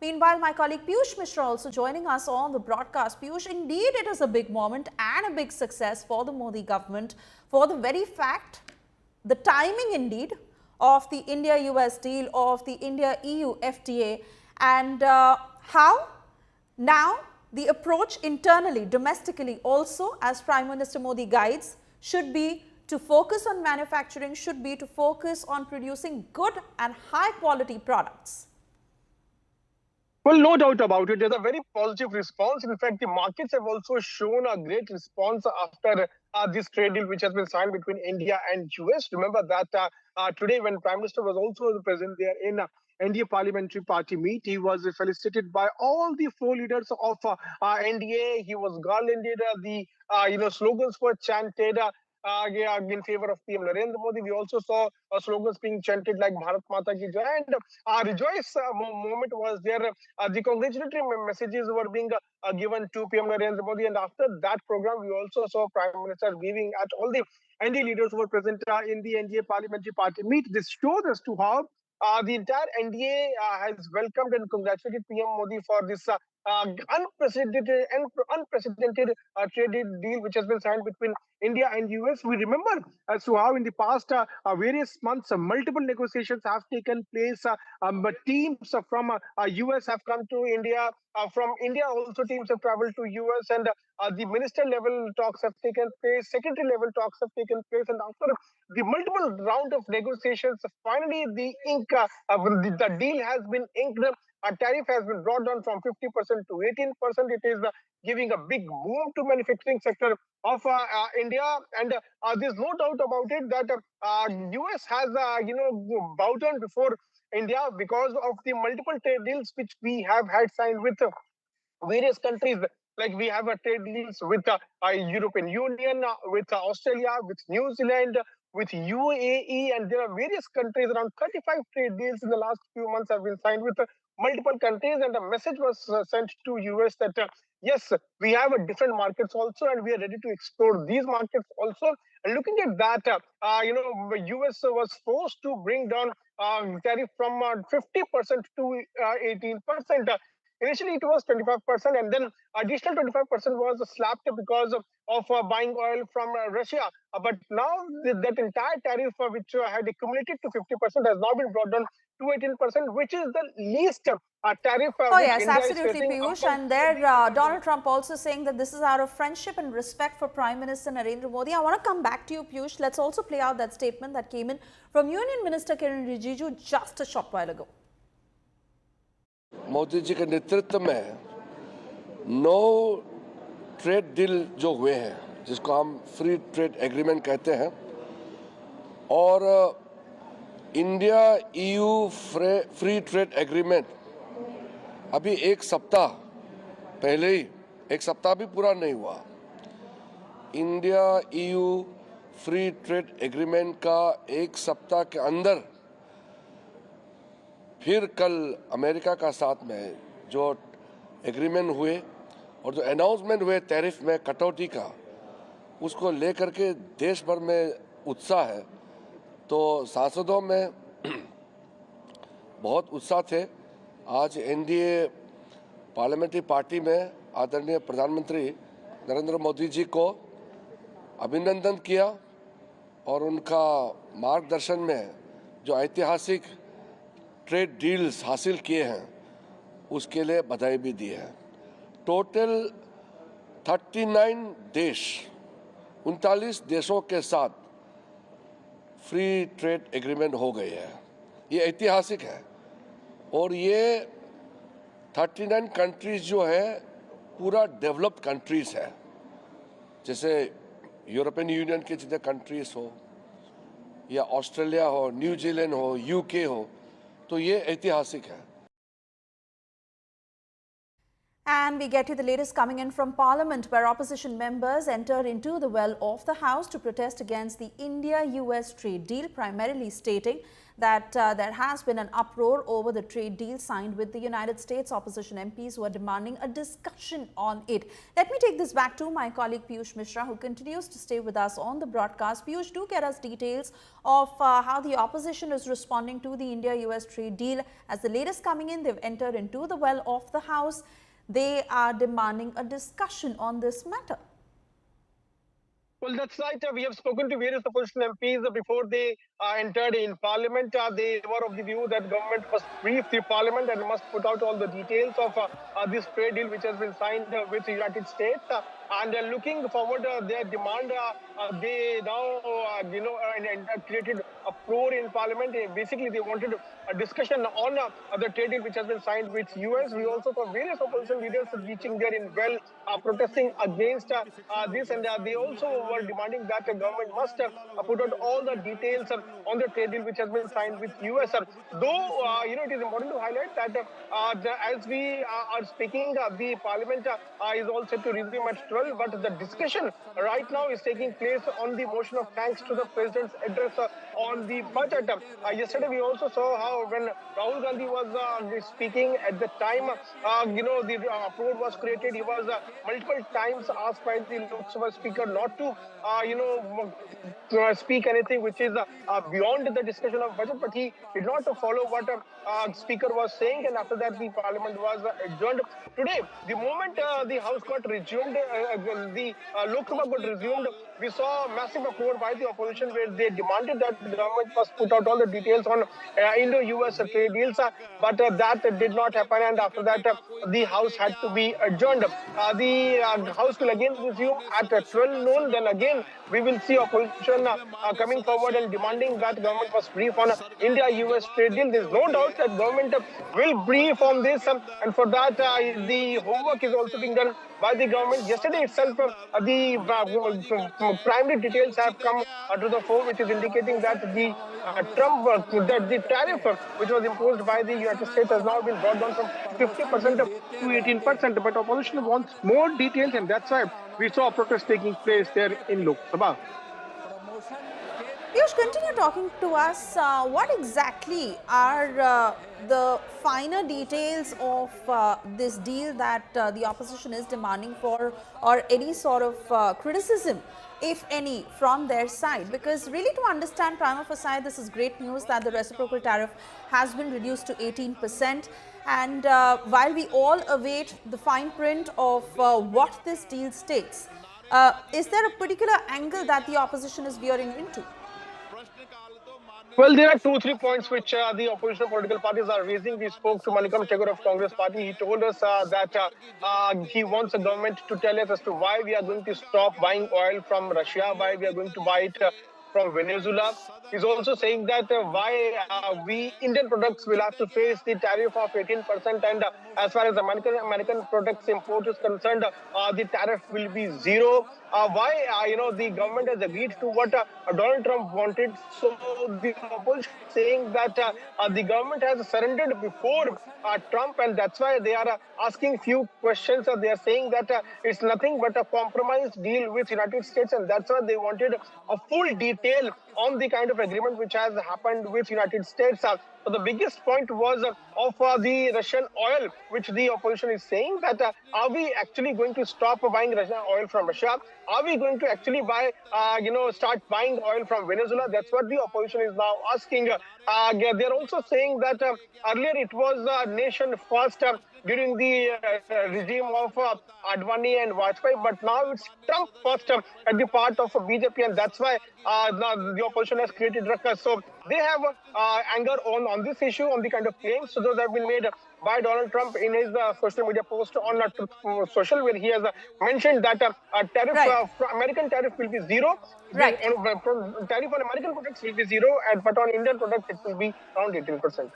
Meanwhile, my colleague Piyush Mishra also joining us on the broadcast. Piyush, indeed it is a big moment and a big success for the Modi government for the very fact, the timing indeed of the India-US deal, of the India-EU FTA, and how now the approach internally, domestically also, as Prime Minister Modi guides, should be to focus on manufacturing, should be to focus on producing good and high quality products. Well, no doubt about it. There's a very positive response. In fact, the markets have also shown a great response after this trade deal which has been signed between India and US. Remember that today when Prime Minister was also present there in NDA Parliamentary Party meet, he was felicitated by all the four leaders of NDA. He was garlanded. The slogans were chanted. In favor of PM Narendra Modi. We also saw slogans being chanted like Bharat Mata Ki Jai, and rejoice moment was there. The congratulatory messages were being given to PM Narendra Modi, and after that program, we also saw Prime Minister waving at all the NDA leaders who were present in the NDA Parliamentary Party meet. This shows as to how the entire NDA has welcomed and congratulated PM Modi for this unprecedented trade deal which has been signed between India and US. We remember as to how in the past various months multiple negotiations have taken place. But teams from US have come to India. From India also teams have traveled to US, and the minister level talks have taken place, secretary level talks have taken place, and after the multiple round of negotiations, finally the the deal has been inked. A tariff has been brought down from 50% to 18%. It is giving a big boom to manufacturing sector of India, and there's no doubt about it that US has bowed down before India because of the multiple trade deals which we have had signed with various countries. Like we have a trade deals with European Union, with Australia, with New Zealand, with UAE, and there are various countries. Around 35 trade deals in the last few months have been signed with multiple countries, and a message was sent to US that yes, we have a different markets also, and we are ready to explore these markets also. And looking at that, US was forced to bring down tariff from 50% to 18%. Initially, it was 25%, and then additional 25% was slapped because of buying oil from Russia. But now that entire tariff, which had accumulated to 50%, has now been brought down to 18%, which is the least tariff. Oh yes, absolutely, Piyush. And there, Donald Trump also saying that this is out of friendship and respect for Prime Minister Narendra Modi. I want to come back to you, Piyush. Let's also play out that statement that came in from Union Minister Kiran Rijiju just a short while ago. Modi ji के नेतृत्व में 9 trade deal जो हुए हैं, जिसको हम free trade agreement कहते हैं, और India EU free trade agreement अभी एक सप्ताह पहले ही, एक सप्ताह भी पूरा नहीं हुआ, India EU free trade agreement का एक सप्ताह के अंदर फिर कल अमेरिका का साथ में जो एग्रीमेंट हुए और जो अनाउंसमेंट हुए टैरिफ में कटौती का, उसको लेकर के देश भर में उत्साह है। तो सांसदों में बहुत उत्साह थे। आज एनडीए पार्लियामेंट्री पार्टी में आदरणीय प्रधानमंत्री नरेंद्र मोदी जी को अभिनंदन किया और उनका मार्गदर्शन में जो ऐतिहासिक ट्रेड डील्स हासिल किए हैं उसके लिए बधाई भी दी है। टोटल 39 देश, 39 देशों के साथ फ्री ट्रेड एग्रीमेंट हो गए हैं। ये ऐतिहासिक है, और ये 39 कंट्रीज जो है पूरा डेवलप्ड कंट्रीज है, जैसे यूरोपियन यूनियन के जितने कंट्रीज हो या ऑस्ट्रेलिया हो, न्यूजीलैंड हो, यूके हो, तो ये ऐतिहासिक है। And we get to the latest coming in from Parliament, where opposition members entered into the well of the House to protest against the India-US trade deal, primarily stating that there has been an uproar over the trade deal signed with the United States. Opposition MPs were demanding a discussion on it. Let me take this back to my colleague Piyush Mishra, who continues to stay with us on the broadcast. Piyush, do get us details of how the opposition is responding to the India-US trade deal. As the latest coming in, they've entered into the well of the House. They are demanding a discussion on this matter. Well, that's right. We have spoken to various opposition MPs before they entered in Parliament. They were of the view that government must brief the Parliament and must put out all the details of this trade deal which has been signed with the United States. And looking forward, their demand, they now, created a uproar in Parliament. Basically, they wanted a discussion on the trade deal which has been signed with US. We also saw various opposition leaders reaching there in well, protesting against this, and they also were demanding that the government must put out all the details on the trade deal which has been signed with US. Though, it is important to highlight that as we are speaking, the Parliament is all set to resume at 12, but the discussion right now is taking place on the motion of thanks to the President's address on the budget. Yesterday, we also saw how when Rahul Gandhi was speaking at the time, the uproar was created. He was multiple times asked by the Lok Sabha Speaker not to, speak anything which is beyond the discussion of budget, but he did not follow what Speaker was saying, and after that the Parliament was adjourned. Today, the moment the House got resumed, the Lok Sabha got resumed, we saw a massive uproar by the opposition where they demanded that the government must put out all the details on Indo-US trade deals, but that did not happen, and after that the House had to be adjourned. The House will again resume at 12 noon. Then again we will see opposition coming forward and demanding that government must brief on India-US trade deal. There is no doubt that government will brief on this, and for that the homework is also being done by the government. Yesterday itself, the primary details have come to the fore, which is indicating that the that the tariff which was imposed by the United States has now been brought down from 50% to 18%. But opposition wants more details, and that's why we saw a protest taking place there in Lok Sabha. Piyush, continue talking to us. What exactly are the finer details of this deal that the opposition is demanding for, or any sort of criticism, if any, from their side? Because really, to understand prima facie, this is great news that the reciprocal tariff has been reduced to 18%. And while we all await the fine print of what this deal states, is there a particular angle that the opposition is veering into? Well, there are 2-3 points which the opposition political parties are raising. We spoke to Manikam Chagor of Congress Party. He told us that he wants the government to tell us as to why we are going to stop buying oil from Russia, why we are going to buy it from Venezuela. He's also saying that why we Indian products will have to face the tariff of 18%, and as far as American products import is concerned, the tariff will be zero. Why the government has agreed to what Donald Trump wanted. So the opposition is saying that the government has surrendered before Trump, and that's why they are asking few questions. They are saying that it's nothing but a compromise deal with United States, and that's why they wanted a full detail on the kind of agreement which has happened with United States. So the biggest point was of the Russian oil, which the opposition is saying that are we actually going to stop buying Russian oil from Russia? Are we going to actually buy, start buying oil from Venezuela? That's what the opposition is now asking. They're also saying that earlier it was nation first during the regime of Advani and Vajpayee, but now it's Trump first at the part of BJP, and that's why the opposition has created ruckus. So they have anger on this issue, on the kind of claims so those have been made by Donald Trump in his social media post on social, where he has mentioned that tariff, Right. American tariff will be zero. Right. Tariff on American products will be zero, but on Indian products it will be around 18%.